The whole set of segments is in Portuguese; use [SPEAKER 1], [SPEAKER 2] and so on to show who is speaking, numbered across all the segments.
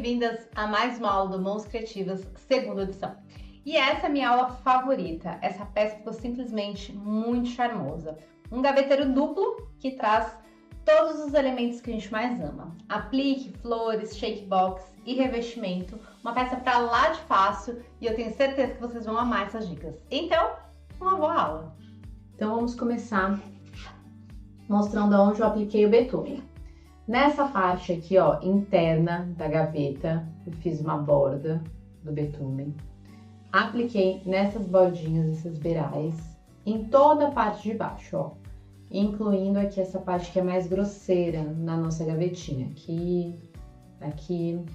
[SPEAKER 1] bem-vindas a mais uma aula do Mãos Criativas, segunda edição. E essa é a minha aula favorita, essa peça ficou simplesmente muito charmosa. Um gaveteiro duplo que traz todos os elementos que a gente mais ama. Aplique, flores, shakebox e revestimento, uma peça para lá de fácil e eu tenho certeza que vocês vão amar essas dicas. Então, uma boa aula!
[SPEAKER 2] Então vamos começar mostrando aonde eu apliquei o betume. Nessa parte aqui, ó, interna da gaveta, eu fiz uma borda do betume. Apliquei nessas bordinhas, esses beirais, em toda a parte de baixo, ó. Incluindo aqui essa parte que é mais grosseira na nossa gavetinha. Aqui.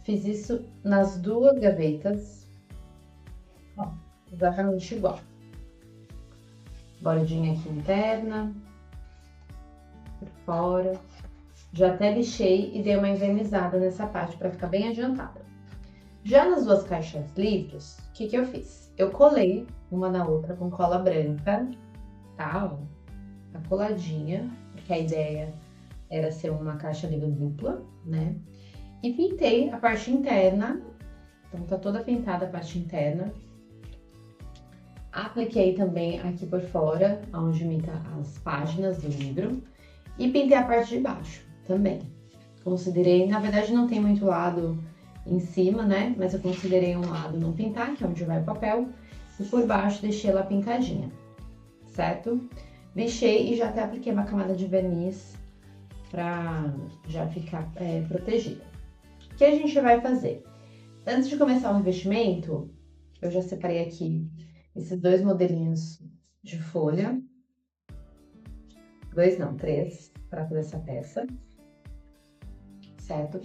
[SPEAKER 2] Fiz isso nas duas gavetas, ó, exatamente igual. Bordinha aqui interna, por fora. Já até lixei e dei uma envernizada nessa parte para ficar bem adiantada. Já nas duas caixas livres, o que eu fiz? Eu colei uma na outra com cola branca, tá? Ó, tá coladinha, porque a ideia era ser uma caixa livre dupla, né? E pintei a parte interna, então tá toda pintada a parte interna. Apliquei também aqui por fora, onde imita as páginas do livro, e pintei a parte de baixo também. Considerei, na verdade não tem muito lado em cima, né? Mas eu considerei um lado não pintar, que é onde vai o papel, e por baixo deixei ela pintadinha, certo? Lixei e já até apliquei uma camada de verniz pra já ficar protegida. O que a gente vai fazer? Antes de começar o revestimento, eu já separei aqui esses dois modelinhos de folha. Dois não, três, para fazer essa peça. Certo?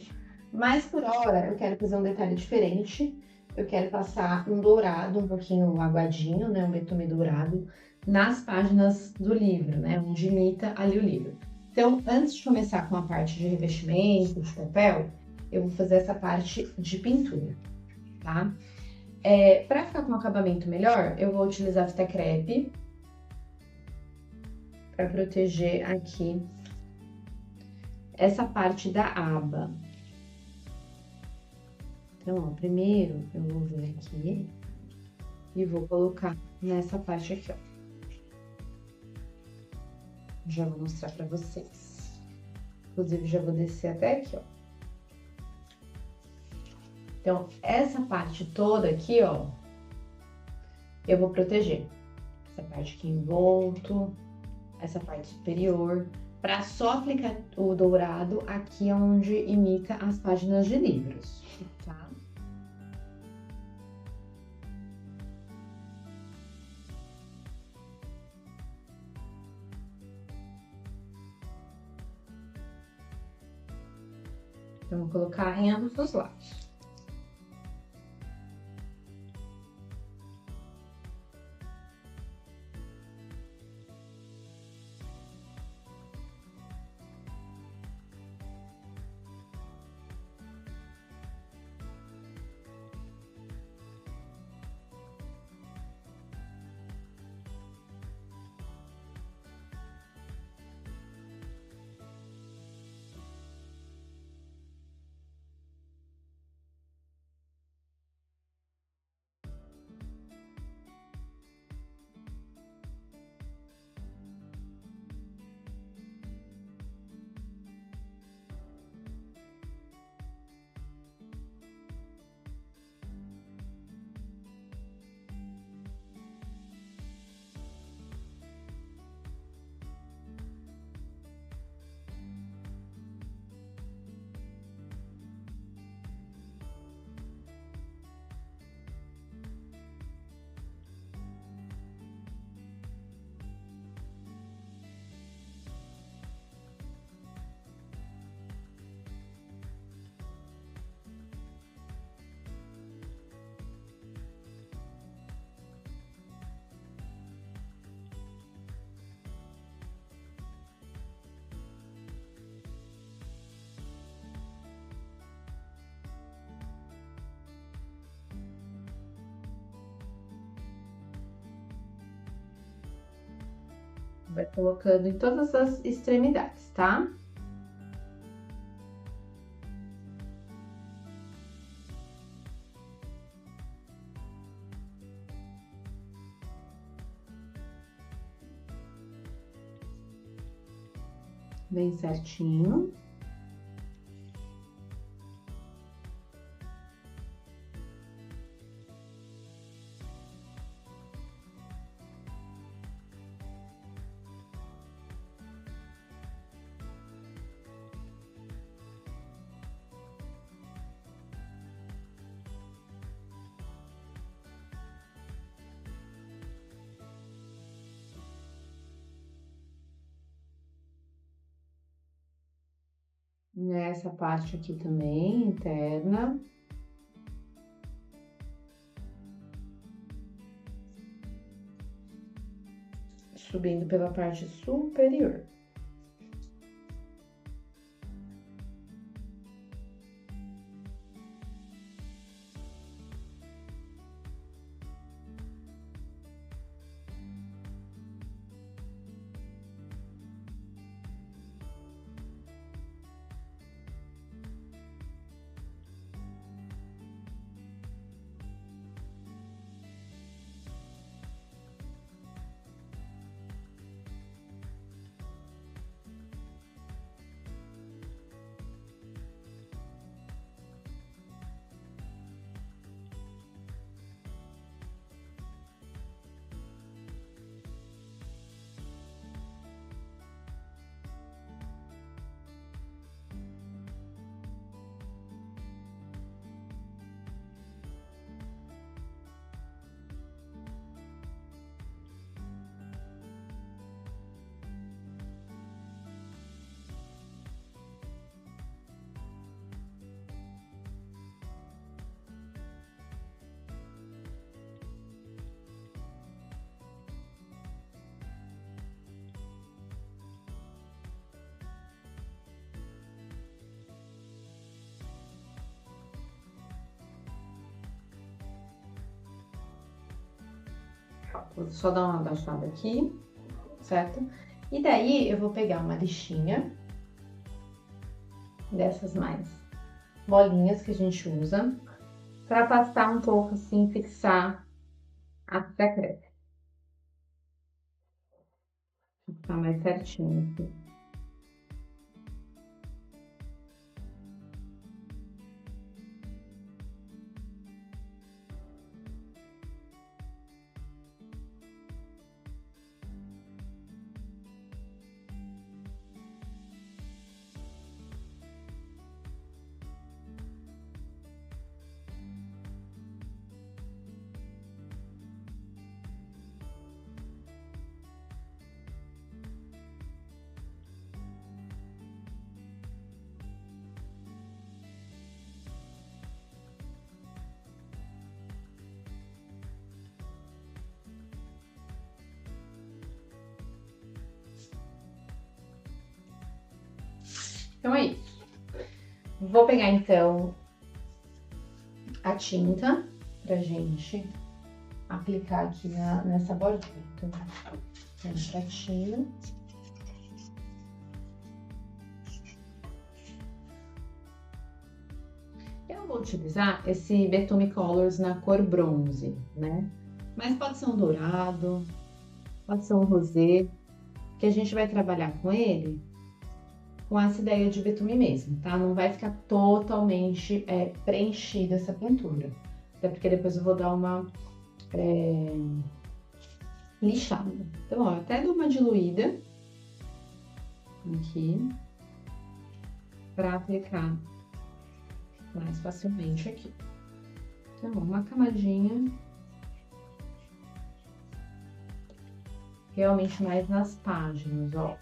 [SPEAKER 2] Mas por hora eu quero fazer um detalhe diferente. Eu quero passar um dourado, um pouquinho aguadinho, né? Um betume dourado nas páginas do livro, né? Onde imita ali o livro. Então, antes de começar com a parte de revestimento, de papel, eu vou fazer essa parte de pintura, tá? Para ficar com um acabamento melhor, eu vou utilizar fita crepe para proteger aqui essa parte da aba. Então, ó, primeiro eu vou vir aqui e vou colocar nessa parte aqui, ó. Já vou mostrar para vocês. Inclusive, já vou descer até aqui, ó. Então, essa parte toda aqui, ó, eu vou proteger. Essa parte aqui envolto, essa parte superior, para só aplicar o dourado aqui onde imita as páginas de livros, tá? Então, vou colocar em ambos os lados. Vai colocando em todas as extremidades, tá? bem certinho. Nessa parte aqui também, interna. Subindo pela parte superior. Vou só dar uma abaixada aqui, certo? E daí eu vou pegar uma lixinha, dessas mais bolinhas que a gente usa, para passar um pouco assim, fixar até a crepe. Ficar mais certinho aqui. Então é isso. Vou pegar então a tinta pra gente aplicar aqui nessa bordinha. Então, tem um pratinho. Eu vou utilizar esse Betume Colors na cor bronze, né? Mas pode ser um dourado, pode ser um rosé, que a gente vai trabalhar com ele com essa ideia de betume mesmo, tá? Não vai ficar totalmente preenchida essa pintura. Até porque depois eu vou dar uma lixada. Então, ó, até dou uma diluída aqui para aplicar mais facilmente aqui. Então, uma camadinha realmente mais nas páginas, ó.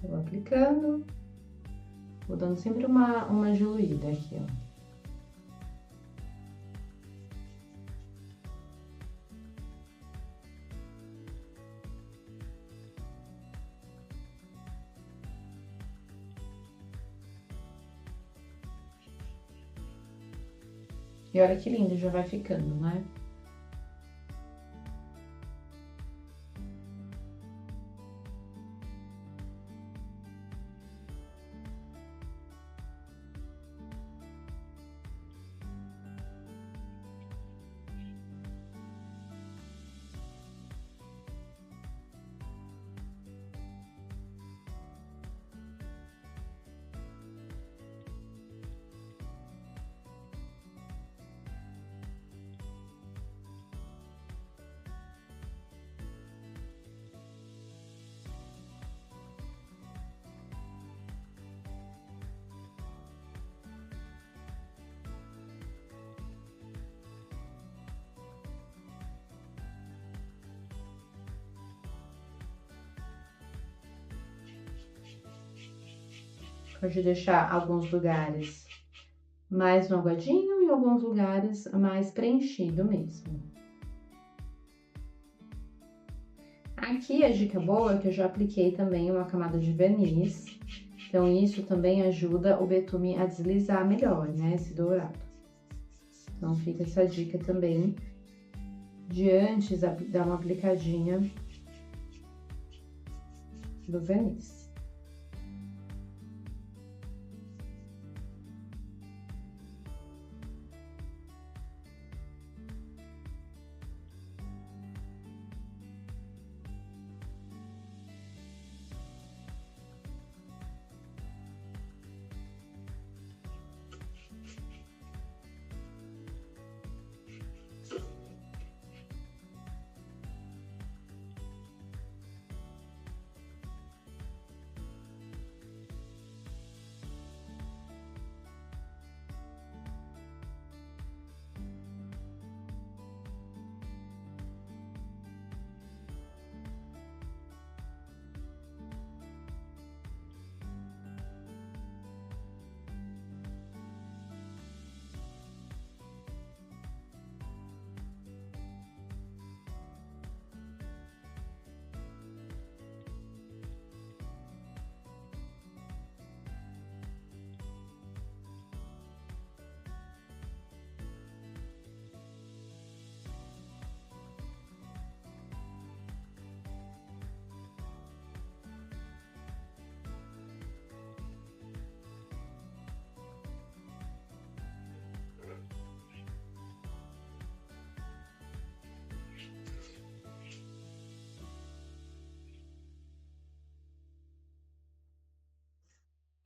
[SPEAKER 2] Vou aplicando, vou dando sempre uma diluída aqui, ó. E olha que lindo, já vai ficando, né? Pode deixar alguns lugares mais no aguadinho e alguns lugares mais preenchido mesmo. Aqui a dica boa é que eu já apliquei também uma camada de verniz, então isso também ajuda o betume a deslizar melhor, né, esse dourado. Então fica essa dica também de antes dar uma aplicadinha do verniz.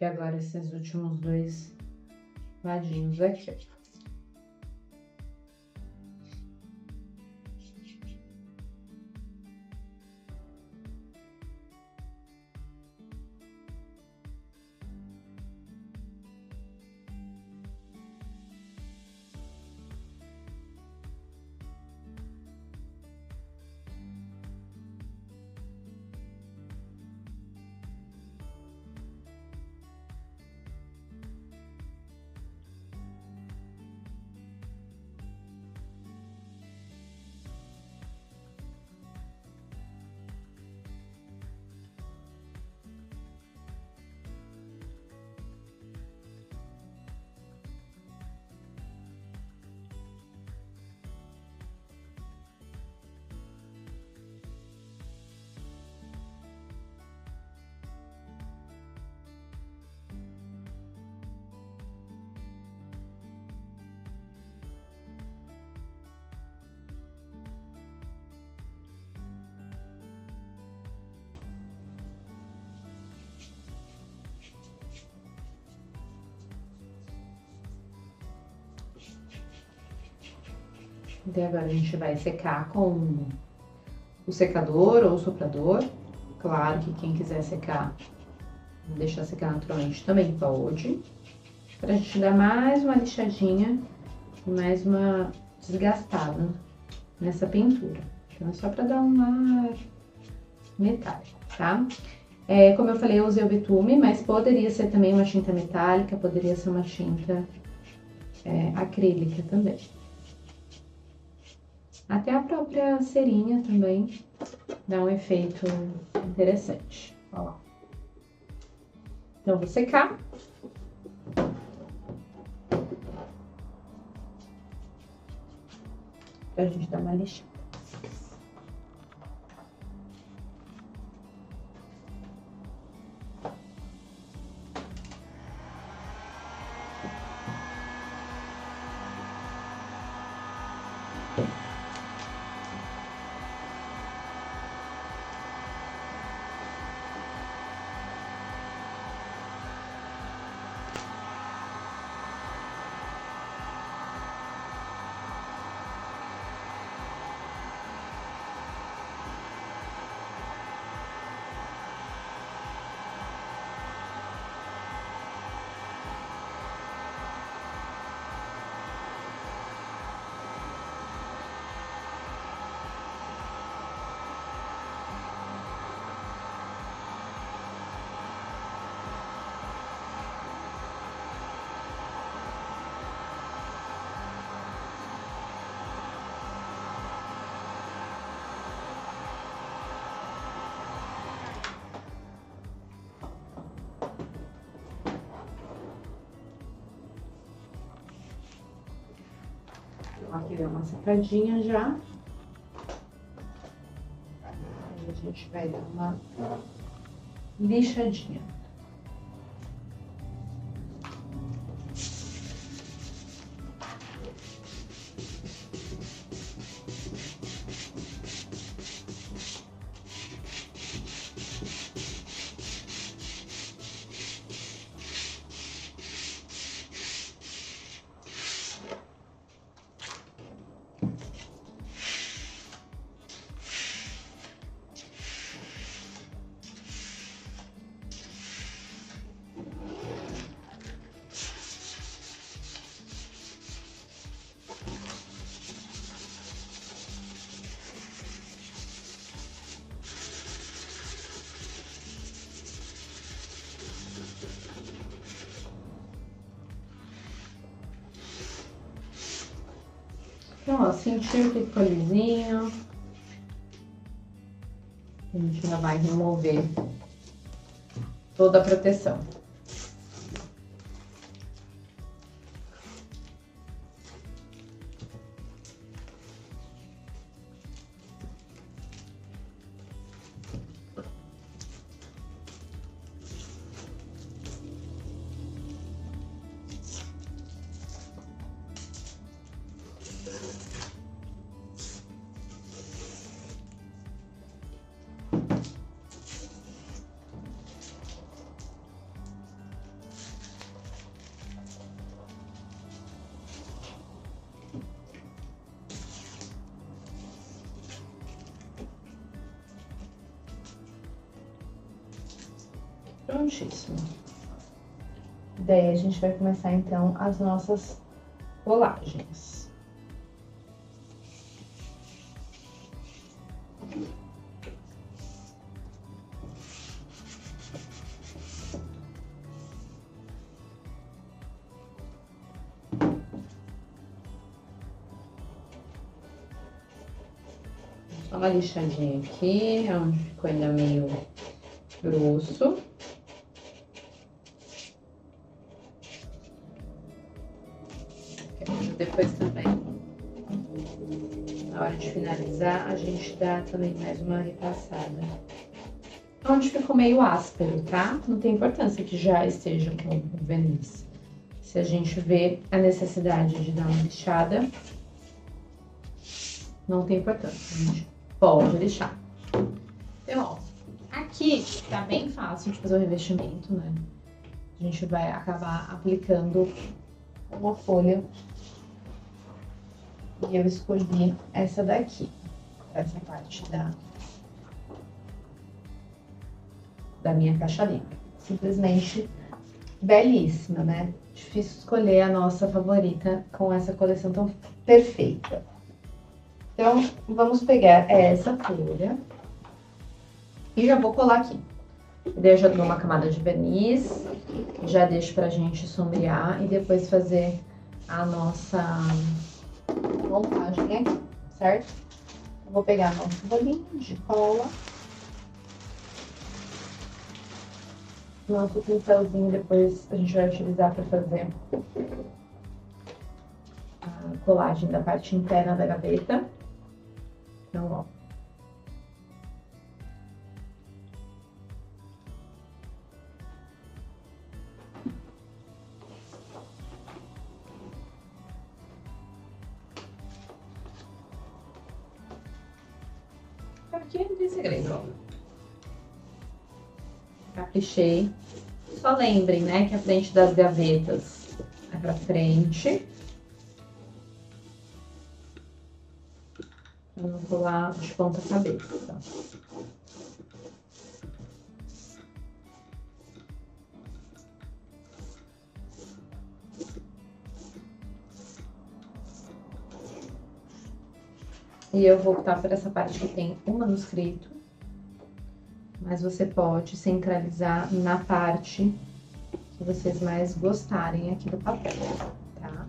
[SPEAKER 2] E agora esses últimos dois ladinhos aqui. Então agora a gente vai secar com o secador ou o soprador. Claro que quem quiser secar, deixar secar naturalmente também pode. Pra gente dar mais uma lixadinha e mais uma desgastada nessa pintura. Então é só pra dar um ar metálico, tá? Como eu falei, eu usei o betume, mas poderia ser também uma tinta metálica, poderia ser uma tinta acrílica também. Até a própria cerinha também dá um efeito interessante. Olha lá. Então, vou secar. pra gente dar uma lixada. Aqui deu uma secadinha já. Aí a gente vai dar uma lixadinha. Então, ó, sentiu que ficou lisinho. A gente já vai remover toda a proteção. Prontíssimo. Daí a gente vai começar então as nossas colagens. Só uma lixadinha aqui, onde ficou ainda meio grosso. Depois também, na hora de finalizar, a gente dá também mais uma repassada. Onde ficou meio áspero, tá? Não tem importância que já esteja com verniz. Se a gente vê a necessidade de dar uma lixada, não tem importância, a gente pode lixar. Então, ó, aqui tá bem fácil de fazer o revestimento, né? A gente vai acabar aplicando uma folha. E eu escolhi essa daqui, essa parte da minha caixa limpa. Simplesmente belíssima, né? Difícil escolher a nossa favorita com essa coleção tão perfeita. Então, vamos pegar essa folha e já vou colar aqui. Daí eu já dou uma camada de verniz, já deixo pra gente sombrear e depois fazer a nossa montagem aqui, certo? Eu vou pegar nosso bolinho de cola, nosso pincelzinho, depois a gente vai utilizar para fazer colagem da parte interna da gaveta. Então, ó. Aqui não tem segredo, ó. Caprichei. Só lembrem, né, que a frente das gavetas é pra frente. Pra não colar de ponta cabeça, tá? E eu vou optar por essa parte que tem o manuscrito, mas você pode centralizar na parte que vocês mais gostarem aqui do papel, tá?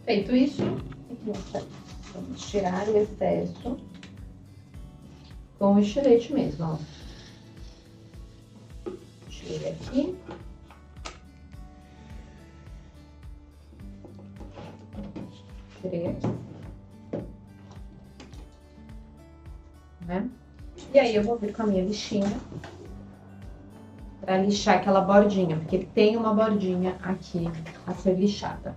[SPEAKER 2] Feito isso, vamos tirar o excesso com o estilete mesmo, ó. Tirei aqui. Tirei aqui. Né? E aí eu vou vir com a minha lixinha para lixar aquela bordinha, porque ele tem uma bordinha aqui a ser lixada.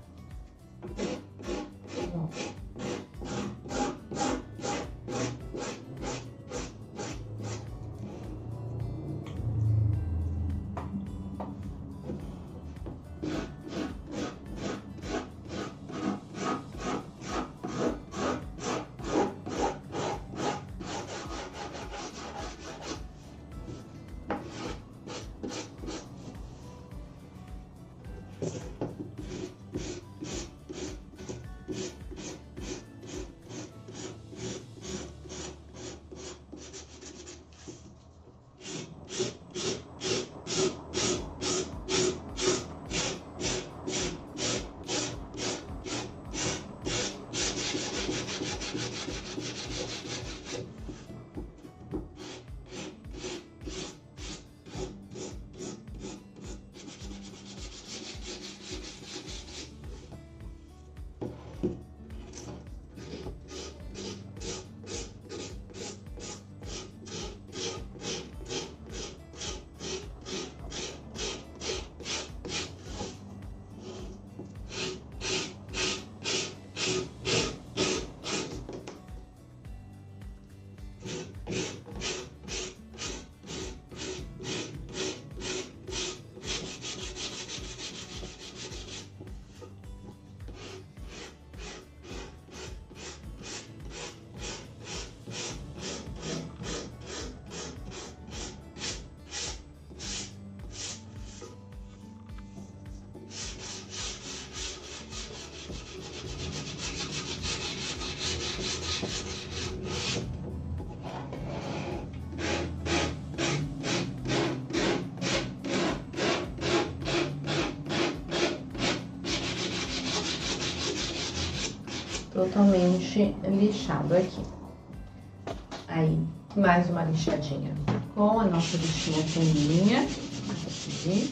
[SPEAKER 2] Totalmente lixado aqui. Aí, mais uma lixadinha com a nossa lixinha fininha. Aqui.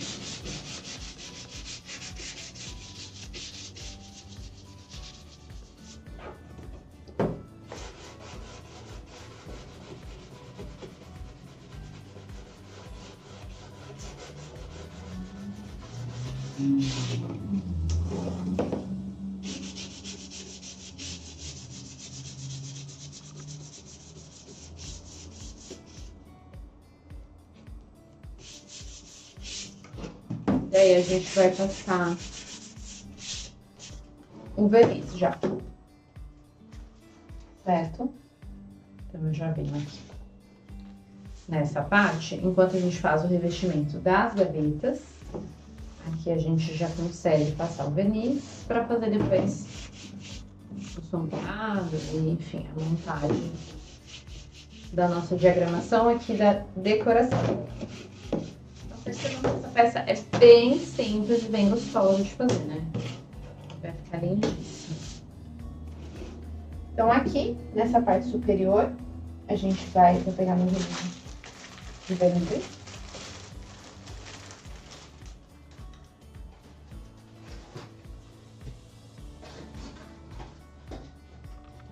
[SPEAKER 2] Daí a gente vai passar o verniz já, certo? Então eu já venho aqui nessa parte, enquanto a gente faz o revestimento das gavetas. Aqui a gente já consegue passar o verniz para fazer depois o sombreado e, enfim, a montagem da nossa diagramação aqui da decoração. Então, percebam que essa peça é bem simples e bem gostosa de fazer, né? Vai ficar lindíssima. Então, aqui, nessa parte superior, a gente vou pegar meu rolinho de verniz.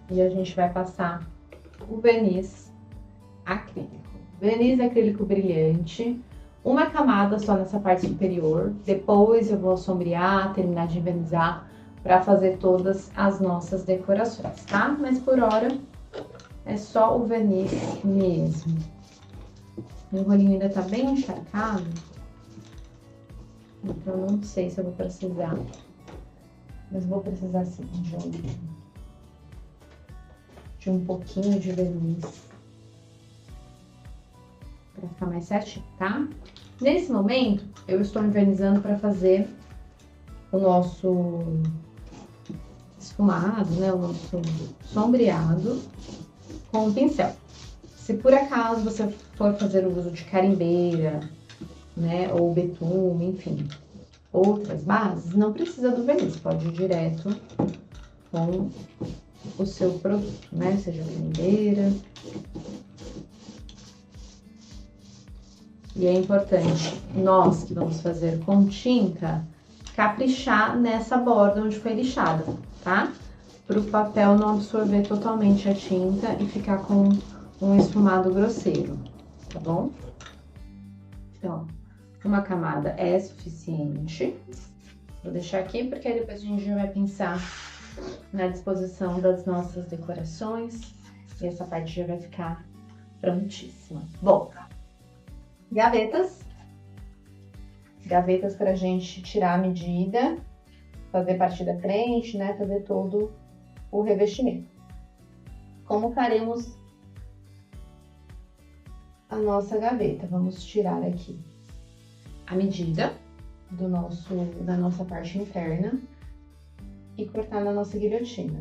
[SPEAKER 2] E a gente vai passar o verniz acrílico. Verniz acrílico brilhante, uma camada só nessa parte superior. Depois eu vou sombrear, terminar de envernizar para fazer todas as nossas decorações, tá? Mas por hora é só o verniz mesmo. Meu rolinho ainda tá bem encharcado, então não sei se eu vou precisar, mas vou precisar sim de um pouquinho de verniz para ficar mais certinho, tá? Nesse momento, eu estou envernizando para fazer o nosso esfumado, né? O nosso sombreado com o pincel. Se por acaso você for fazer o uso de carimbeira, né? Ou betume, enfim, outras bases, não precisa do verniz, pode ir direto com o seu produto, né? Seja carimbeira. E é importante, nós que vamos fazer com tinta, caprichar nessa borda onde foi lixada, tá? Para o papel não absorver totalmente a tinta e ficar com um esfumado grosseiro, tá bom? Então, uma camada é suficiente. Vou deixar aqui porque aí depois a gente já vai pensar na disposição das nossas decorações e essa parte já vai ficar prontíssima. Bom, gavetas pra gente tirar a medida, fazer parte da frente, né, fazer todo o revestimento. Como faremos a nossa gaveta? Vamos tirar aqui a medida da nossa parte interna e cortar na nossa guilhotina.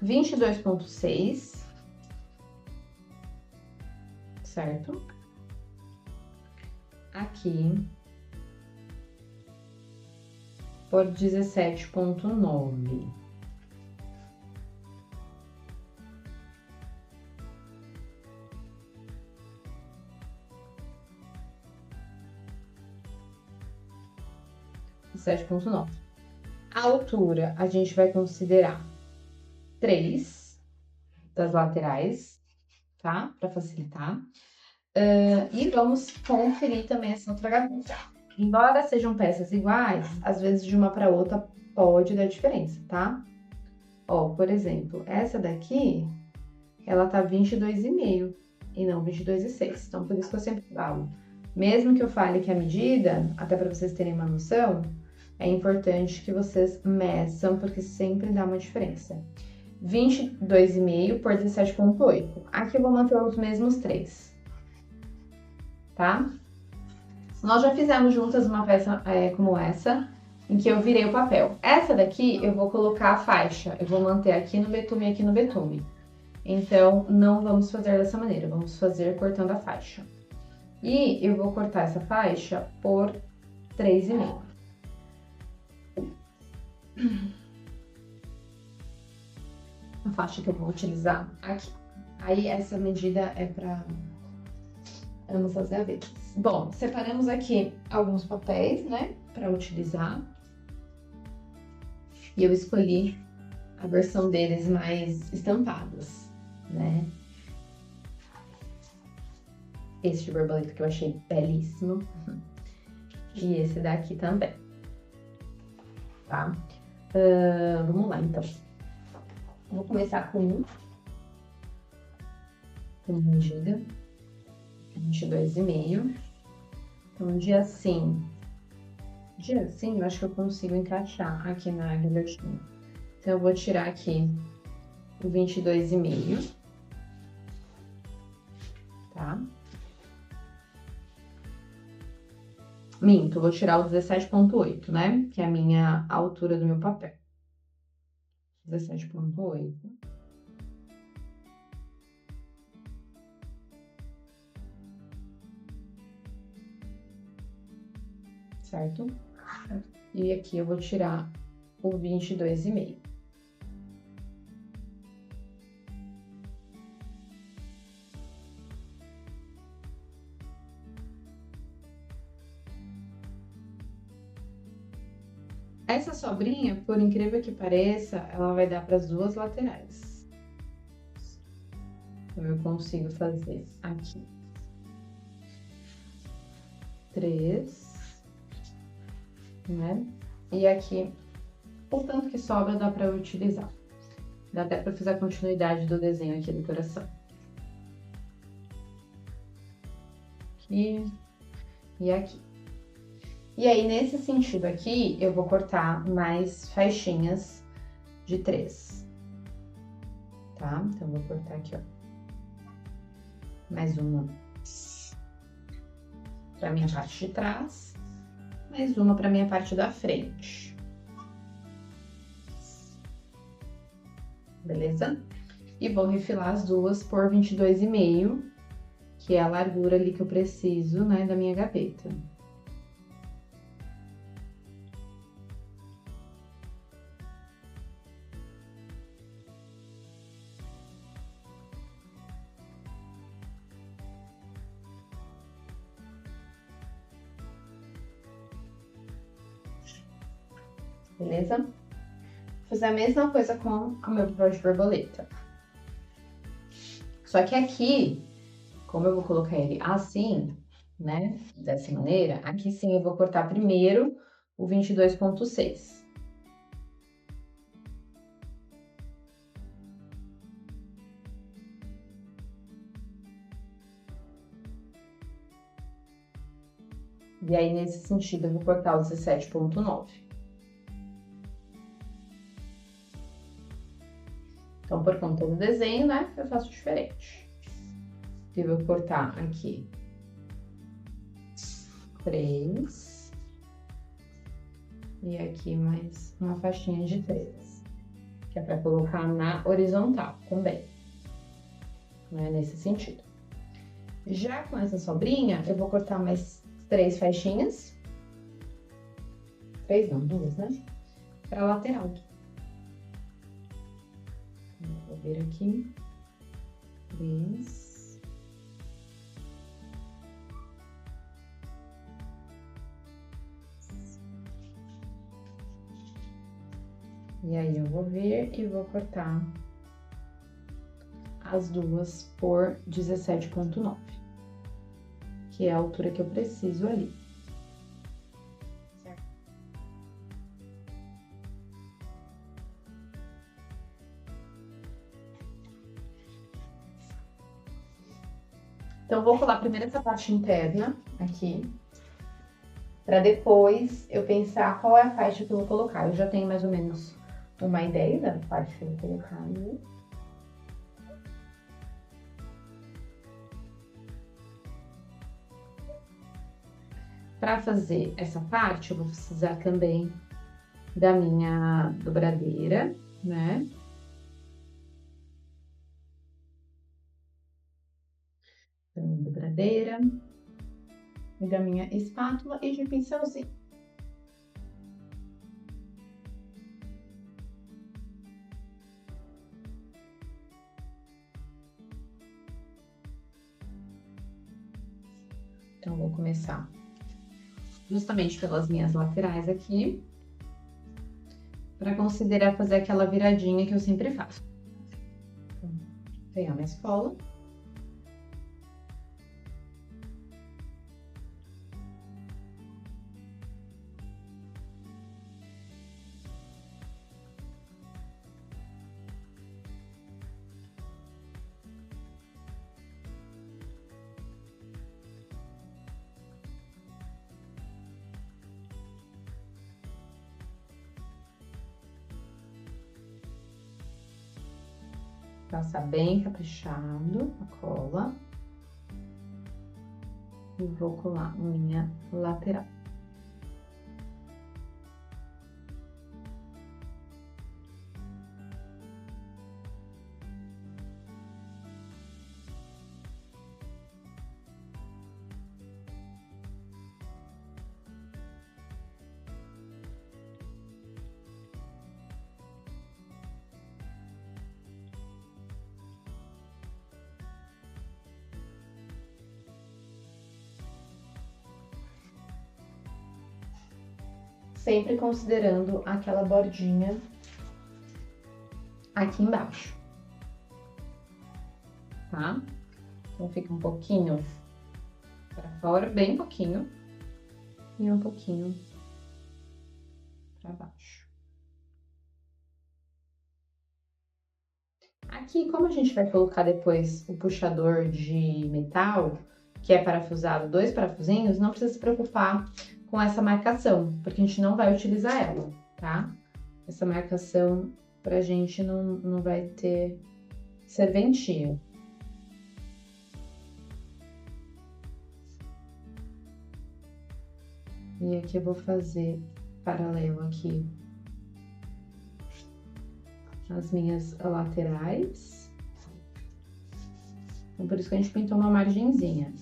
[SPEAKER 2] Vinte e 22,6, certo? Aqui por 17,9. A altura a gente vai considerar 3 das laterais, tá? Para facilitar. E vamos conferir também essa outra gaveta. Embora sejam peças iguais, às vezes de uma para outra pode dar diferença, tá? Ó, por exemplo, essa daqui, ela tá 22,5 e não 22,6. Então, por isso que eu sempre falo, mesmo que eu fale que a medida, até para vocês terem uma noção, é importante que vocês meçam, porque sempre dá uma diferença. 22,5 por 17,8. Aqui eu vou manter os mesmos 3, tá? Nós já fizemos juntas uma peça como essa, em que eu virei o papel. Essa daqui eu vou colocar a faixa, eu vou manter aqui no betume e aqui no betume. Então, não vamos fazer dessa maneira, vamos fazer cortando a faixa. E eu vou cortar essa faixa por 3,5. A faixa que eu vou utilizar aqui. Aí, essa medida é para ambas as gavetas. Bom, separamos aqui alguns papéis, né, para utilizar. E eu escolhi a versão deles mais estampadas, né? Esse de borboleta que eu achei belíssimo. E esse daqui também. Tá? Vamos lá, então. Vou começar com medida 22,5. Então, dia assim, eu acho que eu consigo encaixar aqui na guilhotina. Então, eu vou tirar aqui o 22,5, tá? Minto, vou tirar o 17,8, né? Que é a minha altura do meu papel. 17,8. Certo? E aqui eu vou tirar o 22,5. Essa sobrinha, por incrível que pareça, ela vai dar para as duas laterais. Então, eu consigo fazer aqui 3, né? E aqui, o tanto que sobra dá para eu utilizar. Dá até para fazer a continuidade do desenho aqui do coração. Aqui e aqui. E aí, nesse sentido aqui, eu vou cortar mais faixinhas de 3. Tá? Então, vou cortar aqui, ó. Mais uma pra minha parte de trás. Mais uma pra minha parte da frente. Beleza? E vou refilar as duas por 22,5, que é a largura ali que eu preciso, né, da minha gaveta. Beleza? Vou fazer a mesma coisa com o meu papel de borboleta. Só que aqui, como eu vou colocar ele assim, né, dessa maneira, aqui sim eu vou cortar primeiro o 22,6. E aí, nesse sentido, eu vou cortar o 17,9. Então, por conta do desenho, né, eu faço diferente. Eu vou cortar aqui 3. E aqui mais uma faixinha de 3. Que é pra colocar na horizontal também. Né, nesse sentido. Já com essa sobrinha, eu vou cortar mais 3 faixinhas. 3 não, 2, né? Pra lateral. Vou ver aqui. 3. E aí, eu vou ver e vou cortar as duas por 17,9. Que é a altura que eu preciso ali. Certo? Então, vou colar primeiro essa parte interna aqui, para depois eu pensar qual é a faixa que eu vou colocar. Eu já tenho mais ou menos uma ideia da parte que eu vou colocar ali. Para fazer essa parte, eu vou precisar também da minha dobradeira, né? Da minha dobradeira e da minha espátula e de pincelzinho. Então, vou começar justamente pelas minhas laterais aqui, para considerar fazer aquela viradinha que eu sempre faço. Então, vou pegar minha escola. Passar bem caprichado a cola. E vou colar unha lateral. Sempre considerando aquela bordinha aqui embaixo, tá? Então fica um pouquinho para fora, bem pouquinho, e um pouquinho para baixo. Aqui, como a gente vai colocar depois o puxador de metal, que é parafusado, 2 parafusinhos, não precisa se preocupar com essa marcação, porque a gente não vai utilizar ela, tá? Essa marcação pra gente não vai ter serventia. E aqui eu vou fazer paralelo aqui as minhas laterais. Então, por isso que a gente pintou uma margenzinha.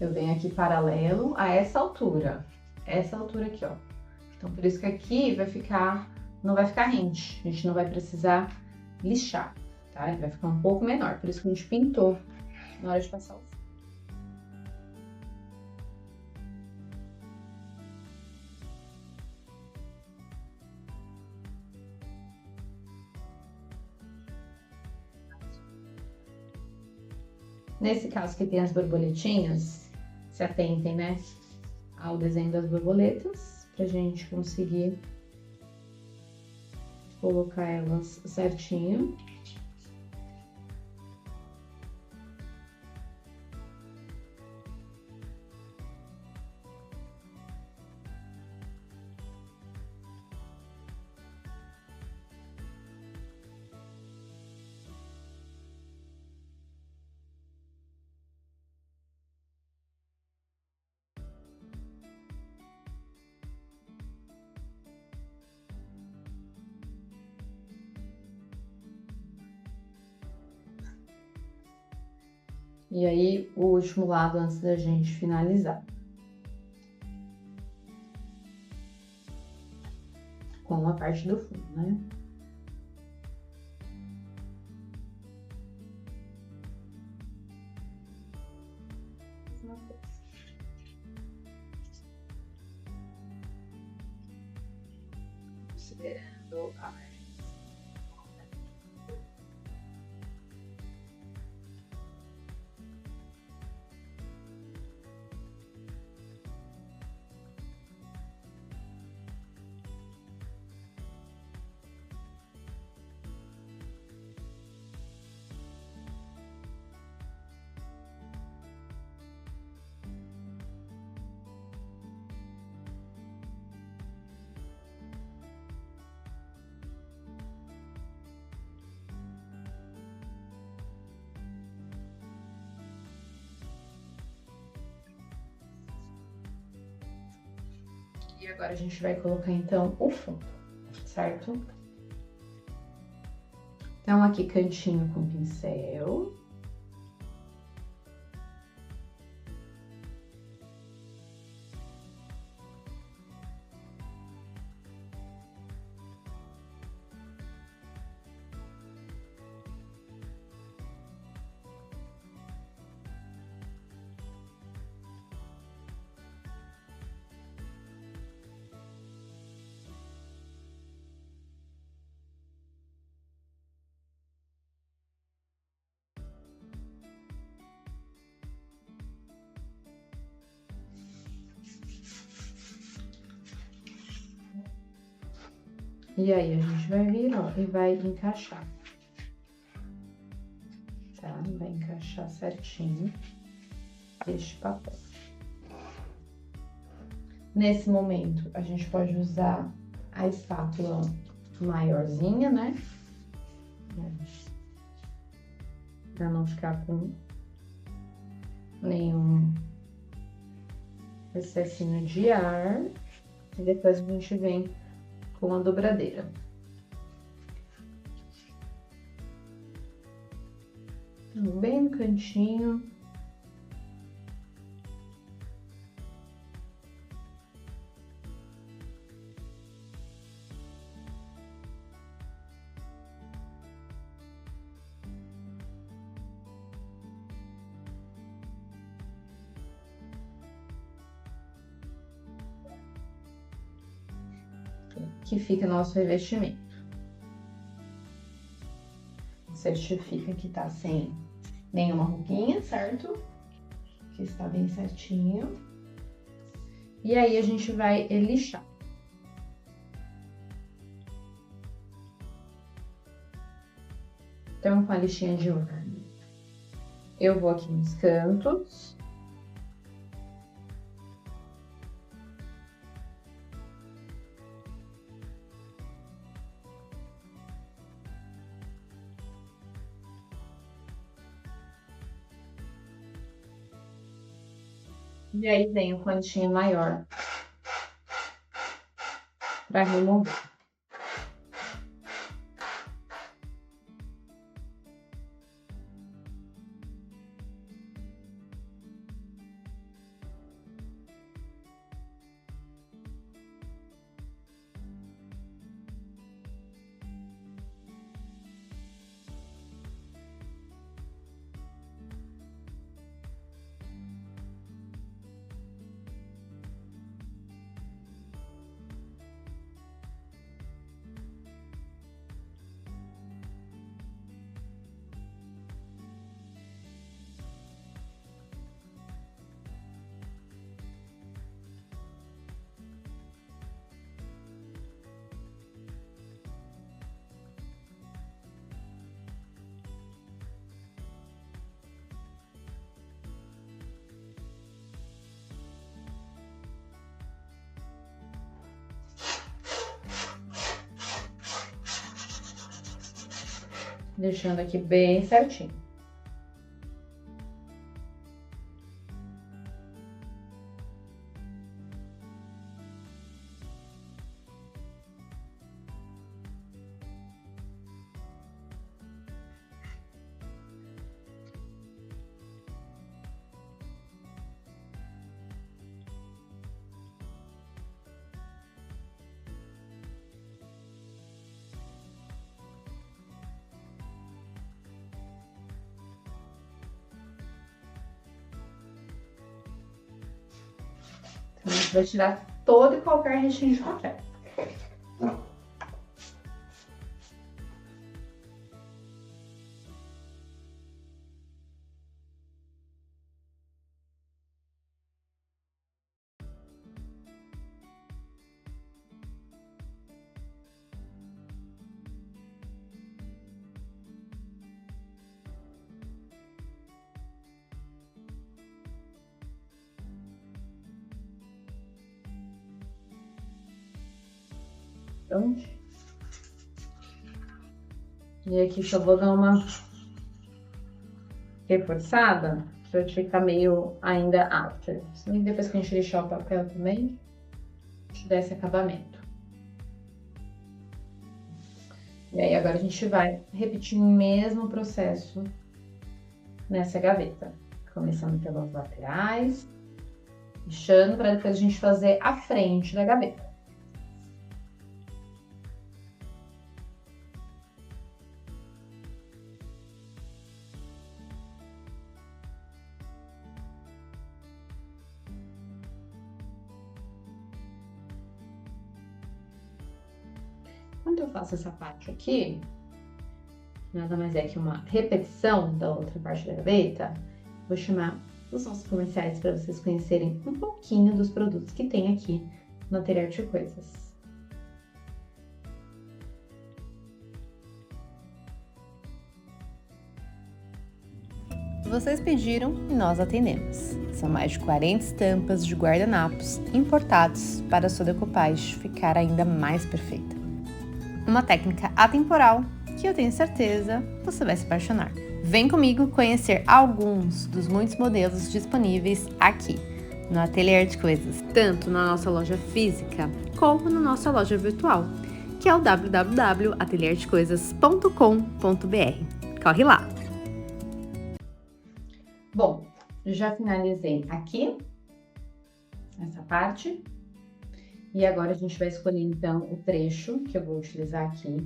[SPEAKER 2] Eu venho aqui paralelo a essa altura aqui, ó. Então, por isso que aqui vai ficar, não vai ficar rente, a gente não vai precisar lixar, tá? Ele vai ficar um pouco menor, por isso que a gente pintou na hora de passar o fio. Nesse caso que tem as borboletinhas, se atentem, né, ao desenho das borboletas, pra gente conseguir colocar elas certinho. E aí, o último lado antes da gente finalizar. Com a parte do fundo, né? Considerando a margem. E agora a gente vai colocar, então, o fundo, certo? Então, aqui, cantinho com pincel. E aí a gente vai vir, ó, e vai encaixar. Tá? Vai encaixar certinho este papel. Nesse momento, a gente pode usar a espátula maiorzinha, né? Pra não ficar com nenhum excessinho de ar. E depois a gente vem com a dobradeira. Bem no cantinho. Que fica nosso revestimento. Certifica que tá sem nenhuma ruguinha, certo? Que está bem certinho. E aí a gente vai lixar. Então, com a lixinha de urna, eu vou aqui nos cantos. E aí vem o cantinho maior para remover. Deixando aqui bem certinho. A gente vai tirar todo e qualquer restinho de papel. Pronto. E aqui só vou dar uma reforçada para ficar meio ainda after. E depois que a gente lixar o papel também, a gente dá esse acabamento. E aí agora a gente vai repetir o mesmo processo nessa gaveta. Começando pelas laterais, lixando para depois a gente fazer a frente da gaveta. Quando eu faço essa parte aqui, nada mais é que uma repetição da outra parte da gaveta, vou chamar os nossos comerciais para vocês conhecerem um pouquinho dos produtos que tem aqui no Ateliê Artes e Coisas.
[SPEAKER 1] Vocês pediram e nós atendemos. São mais de 40 estampas de guardanapos importados para a sua decoupage ficar ainda mais perfeita. Uma técnica atemporal que eu tenho certeza você vai se apaixonar. Vem comigo conhecer alguns dos muitos modelos disponíveis aqui no Atelier de Coisas, tanto na nossa loja física como na nossa loja virtual, que é o www.atelierdecoisas.com.br. Corre lá! Bom, já finalizei aqui essa parte e agora a gente vai escolher então o trecho que eu vou utilizar aqui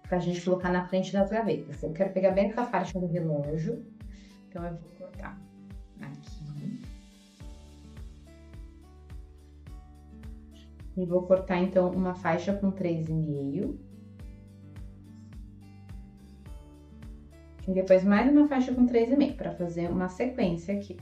[SPEAKER 1] pra gente colocar na frente das gavetas. Eu quero pegar bem essa parte do relógio, então eu vou cortar aqui. E vou cortar então uma faixa com 3,5. E depois mais uma faixa com 3,5 para fazer uma sequência aqui.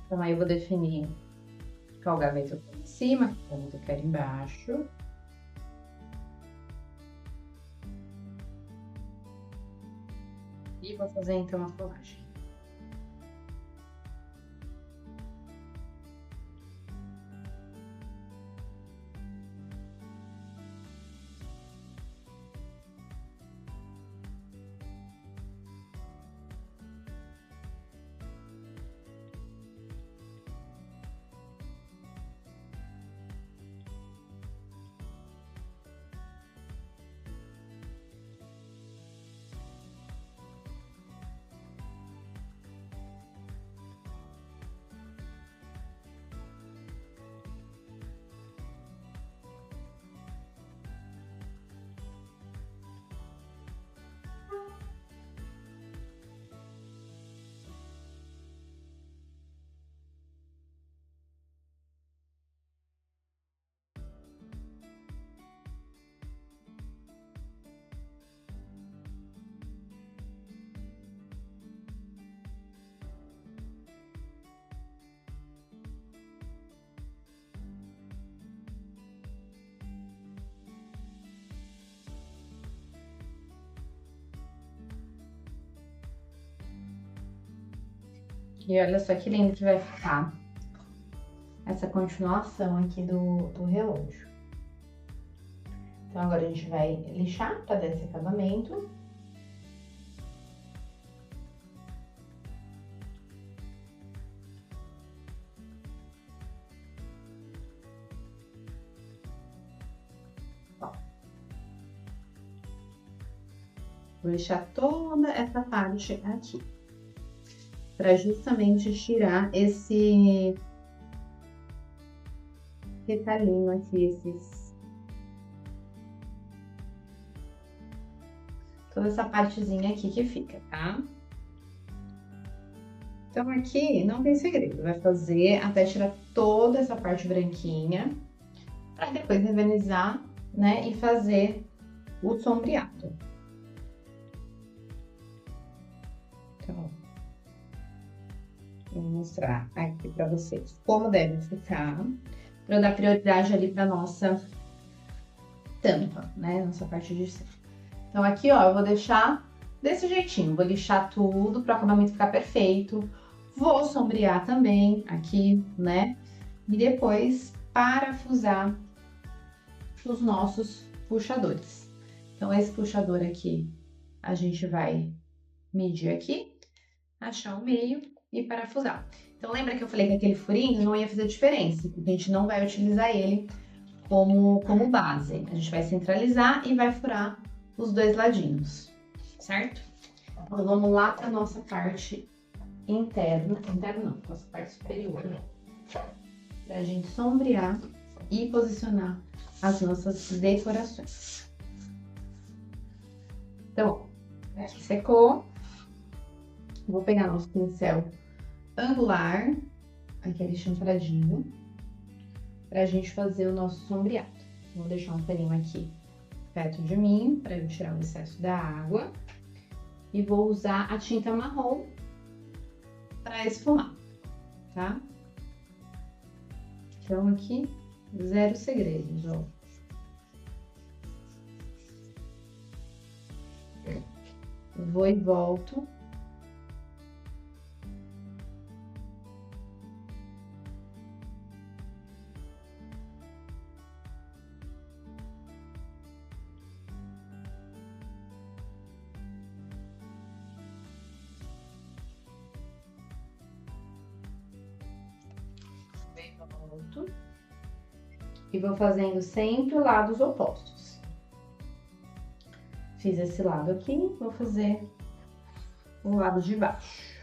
[SPEAKER 1] Então, aí eu vou definir qual gaveta eu quero em cima, qual gaveta eu quero embaixo. E vou fazer, então, a colagem. E olha só que lindo que vai ficar essa continuação aqui do relógio. Então, agora a gente vai lixar para dar esse acabamento. Ó. Vou lixar toda essa parte aqui, para justamente tirar esse retalhinho aqui, toda essa partezinha aqui que fica, tá? Então aqui não tem segredo, vai fazer até tirar toda essa parte branquinha, para depois envernizar, né, e fazer o sombreado. Então, vou mostrar aqui para vocês como deve ficar, para eu dar prioridade ali para nossa tampa, né? Nossa parte de cima. Então aqui, ó, eu vou deixar desse jeitinho, vou lixar tudo para o acabamento ficar perfeito. Vou sombrear também aqui, né? E depois parafusar os nossos puxadores. Então esse puxador aqui, a gente vai medir aqui, achar o meio e parafusar. Então, lembra que eu falei que aquele furinho não ia fazer diferença, porque a gente não vai utilizar ele como base. A gente vai centralizar e vai furar os dois ladinhos, certo? Então, vamos lá para a nossa parte interna não, nossa parte superior, para a gente sombrear e posicionar as nossas decorações. Então, aqui secou. Vou pegar nosso pincel angular, aquele chanfradinho, pra gente fazer o nosso sombreado. Vou deixar um paninho aqui perto de mim, pra eu tirar o excesso da água.
[SPEAKER 2] e vou usar a tinta marrom para esfumar, tá? Então, aqui, zero segredos, ó. Vou e volto. Volto. E vou fazendo sempre lados opostos. Fiz esse lado aqui, vou fazer o lado de baixo.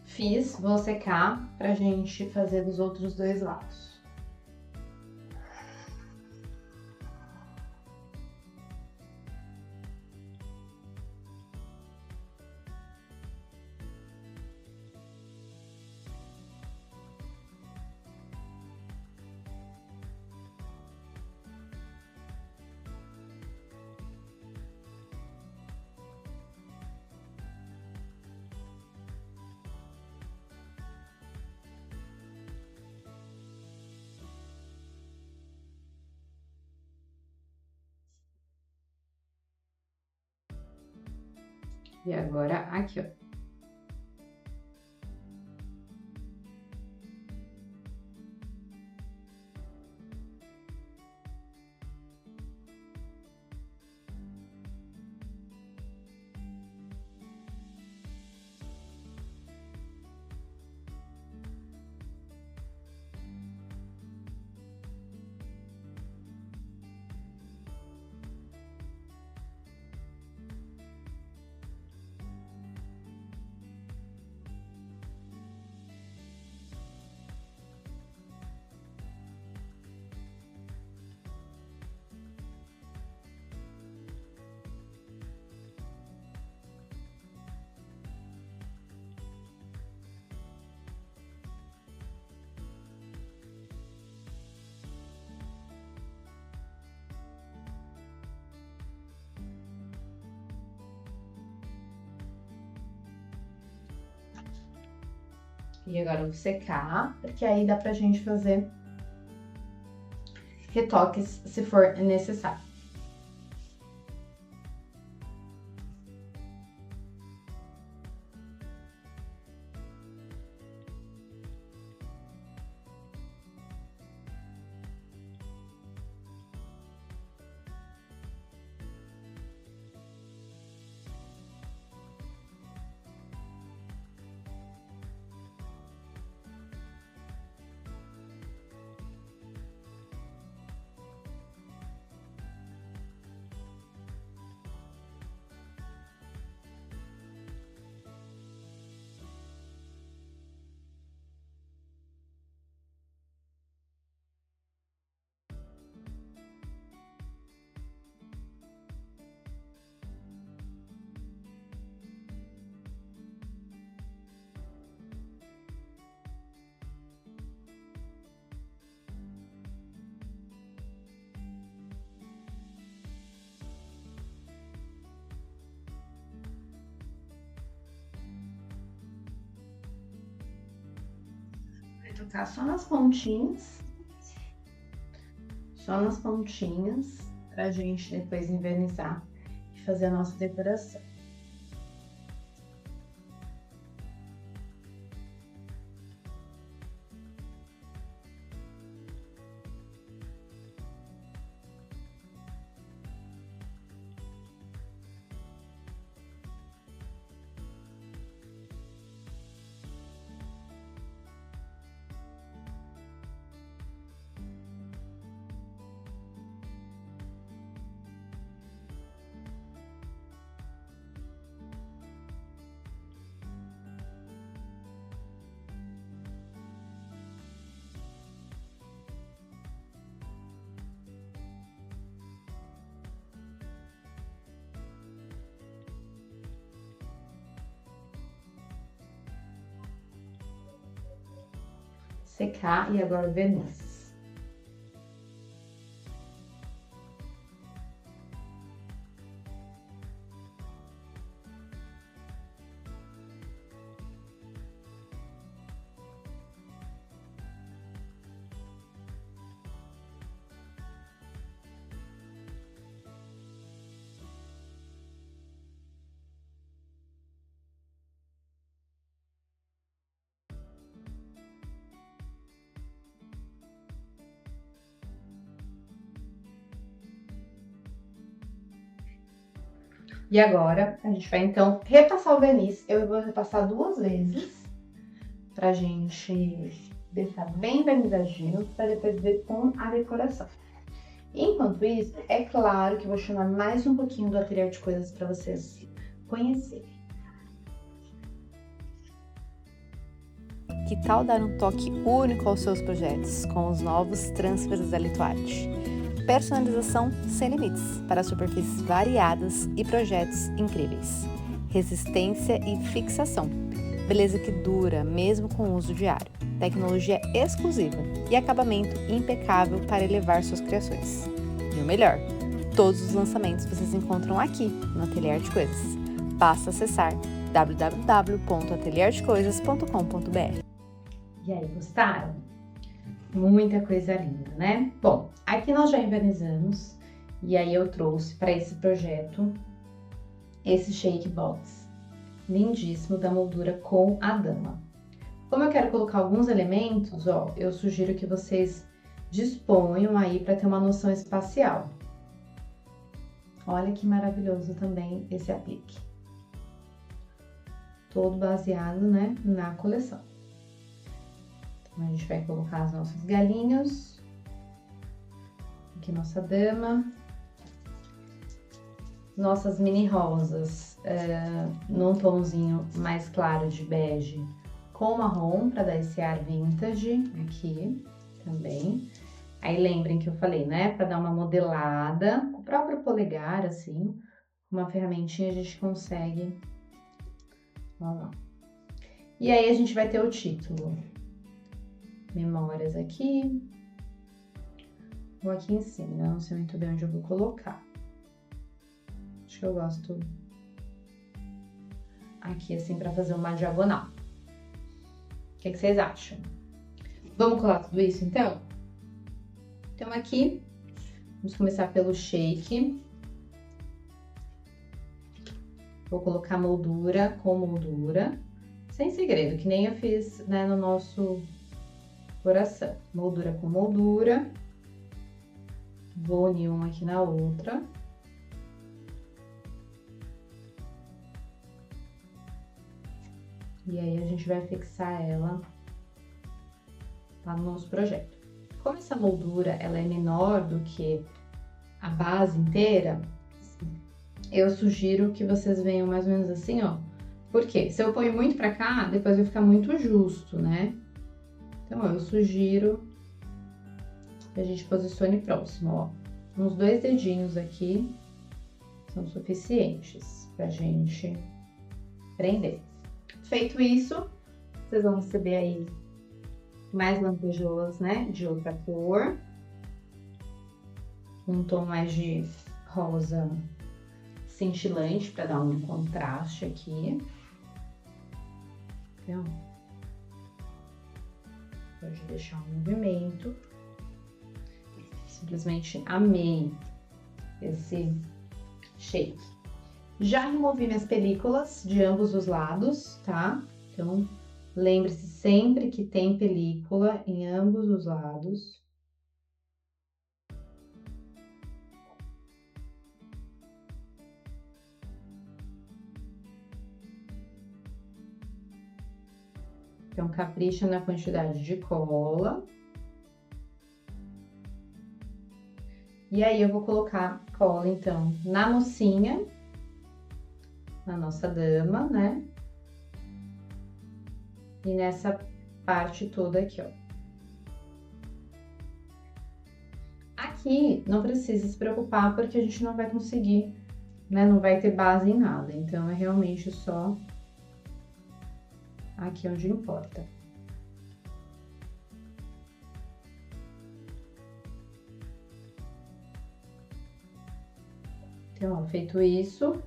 [SPEAKER 2] Fiz, vou secar pra gente fazer dos outros dois lados. E agora aqui, ó. E agora eu vou secar, porque aí dá pra gente fazer retoques se for necessário. retrucar só nas pontinhas. Só nas pontinhas, pra gente depois invernizar e fazer a nossa decoração. Secar e agora verniz. E agora, a gente vai então repassar o verniz. Eu vou repassar 2 vezes, pra gente deixar bem vernizadinho, pra depois ver com a decoração. Enquanto isso, é claro que eu vou chamar mais um pouquinho do Ateliê de Coisas pra vocês conhecerem.
[SPEAKER 3] Que tal dar um toque único aos seus projetos com os novos transfers da Lituarte? Personalização sem limites para superfícies variadas e projetos incríveis. Resistência e fixação. Beleza que dura mesmo com uso diário. Tecnologia exclusiva e acabamento impecável para elevar suas criações. E o melhor, todos os lançamentos vocês encontram aqui no Ateliê Arte Coisas. Basta acessar www.atelierdecoisas.com.br.
[SPEAKER 2] E aí, gostaram? Muita coisa linda, né? Bom, aqui nós já invernizamos e aí eu trouxe para esse projeto esse shake box lindíssimo da moldura com a dama. Como eu quero colocar alguns elementos, ó, eu sugiro que vocês disponham aí para ter uma noção espacial. Olha que maravilhoso também esse aplique. Todo baseado, né, na coleção. A gente vai colocar os nossos galinhos, aqui nossa dama, nossas mini rosas num tomzinho mais claro de bege com marrom para dar esse ar vintage aqui também. Aí lembrem que eu falei, né, para dar uma modelada com o próprio polegar, assim, uma ferramentinha a gente consegue, ó lá. E aí a gente vai ter o título. Memórias aqui, ou aqui em cima, né? Não sei muito bem onde eu vou colocar. Acho que eu gosto aqui, assim, pra fazer uma diagonal. O que vocês acham? Vamos colar tudo isso, então? Então, aqui, vamos começar pelo shake. Vou colocar moldura com moldura, sem segredo, que nem eu fiz, né, no nosso coração. Moldura com moldura. Vou unir uma aqui na outra. E aí a gente vai fixar ela lá no nosso projeto. Como essa moldura ela é menor do que a base inteira, eu sugiro que vocês venham mais ou menos assim, ó. Porque se eu ponho muito pra cá, depois vai ficar muito justo, né? Então, ó, eu sugiro que a gente posicione próximo, ó. Uns 2 dedinhos aqui são suficientes pra gente prender. Feito isso, vocês vão receber aí mais lantejoulas, né, de outra cor. Um tom mais de rosa cintilante para dar um contraste aqui. Então, Pode deixar o movimento. Simplesmente amei esse shape. Já removi minhas películas de ambos os lados, tá? Então, lembre-se sempre que tem película em ambos os lados. Então, capricha na quantidade de cola. E aí, eu vou colocar cola, então, na mocinha, na nossa dama, né? E nessa parte toda aqui, ó. Aqui, não precisa se preocupar, porque a gente não vai conseguir, né? Não vai ter base em nada. Então, é realmente só aqui onde importa. Então, ó, feito isso,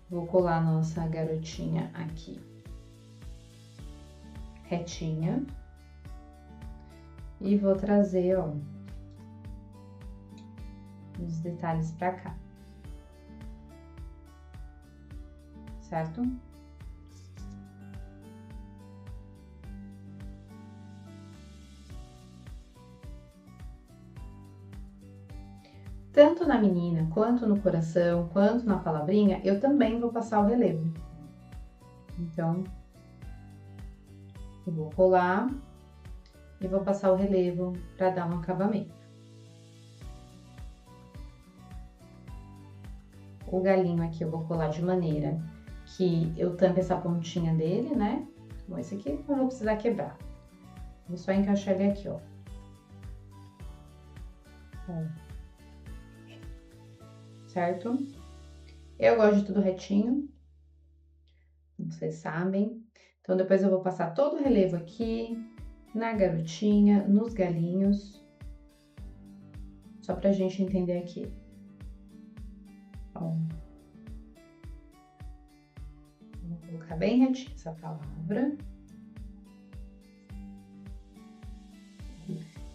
[SPEAKER 2] vou colar a nossa garotinha aqui, retinha. E vou trazer, ó, os detalhes pra cá. Certo? Tanto na menina, quanto no coração, quanto na palavrinha, eu também vou passar o relevo. Então, eu vou colar e vou passar o relevo para dar um acabamento. O galinho aqui eu vou colar de maneira que eu tampe essa pontinha dele, né? Bom, esse aqui não vou precisar quebrar. Vou só encaixar ele aqui, ó. Certo? Eu gosto de tudo retinho, como vocês sabem. Então, depois eu vou passar todo o relevo aqui, na garotinha, nos galinhos. Só pra gente entender aqui. Ó. Vou colocar bem retinho essa palavra.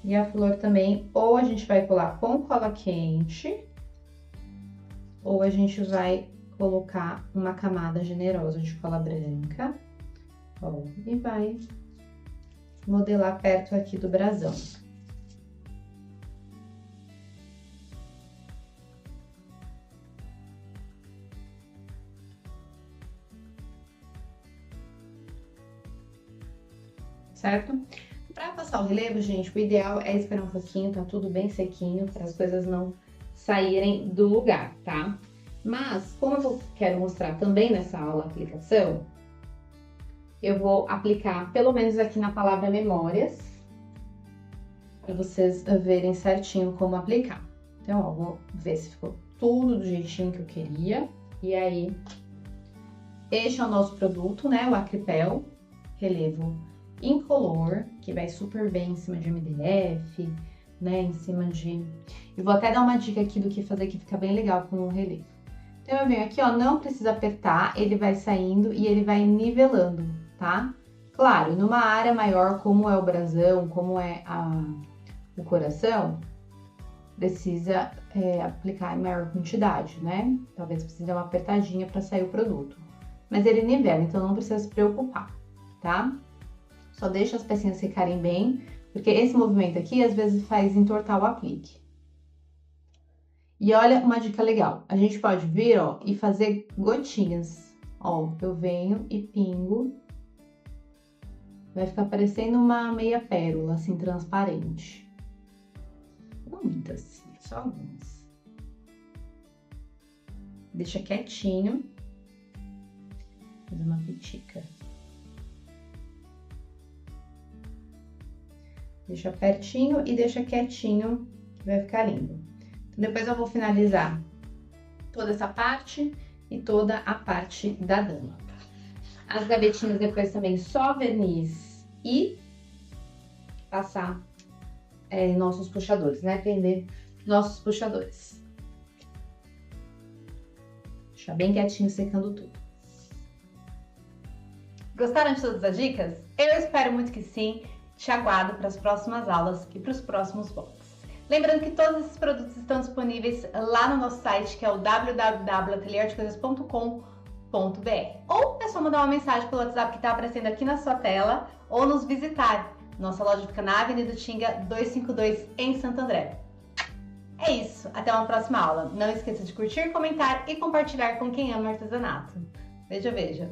[SPEAKER 2] E a flor também, ou a gente vai colar com cola quente, ou a gente vai colocar uma camada generosa de cola branca, ó, e vai modelar perto aqui do brasão. Certo? Para passar o relevo, gente, o ideal é esperar um pouquinho, tá tudo bem sequinho, para as coisas não saírem do lugar, tá? Mas, como eu quero mostrar também nessa aula a aplicação, eu vou aplicar pelo menos aqui na palavra memórias, para vocês verem certinho como aplicar. Então, ó, vou ver se ficou tudo do jeitinho que eu queria. E aí, este é o nosso produto, né? O Acripel Relevo Incolor, que vai super bem em cima de MDF, né? Em cima de... Eu vou até dar uma dica aqui do que fazer que fica bem legal com o relevo. Então, eu venho aqui, ó, não precisa apertar, ele vai saindo e ele vai nivelando, tá? Claro, numa área maior, como é o brasão, como é o coração, precisa aplicar em maior quantidade, né? Talvez precise dar uma apertadinha para sair o produto. Mas ele nivela, então não precisa se preocupar, tá? Só deixa as pecinhas secarem bem, porque esse movimento aqui, às vezes, faz entortar o aplique. E olha uma dica legal, a gente pode vir, ó, e fazer gotinhas. Ó, eu venho e pingo. Vai ficar parecendo uma meia pérola, assim, transparente. Não muitas, só algumas. Deixa quietinho. Fazer uma pitica. Deixa pertinho e deixa quietinho, que vai ficar lindo. Então, depois eu vou finalizar toda essa parte e toda a parte da dama. As gavetinhas depois também só verniz e passar nossos puxadores, né? Prender nossos puxadores. Deixar bem quietinho, secando tudo.
[SPEAKER 1] Gostaram de todas as dicas? Eu espero muito que sim. Te aguardo para as próximas aulas e para os próximos vlogs. Lembrando que todos esses produtos estão disponíveis lá no nosso site, que é o www.atelierdecoisas.com.br. Ou é só mandar uma mensagem pelo WhatsApp que está aparecendo aqui na sua tela, ou nos visitar. Nossa loja fica na Avenida Tinga 252, em Santo André. É isso, até uma próxima aula. Não esqueça de curtir, comentar e compartilhar com quem ama artesanato. Beijo, beijo!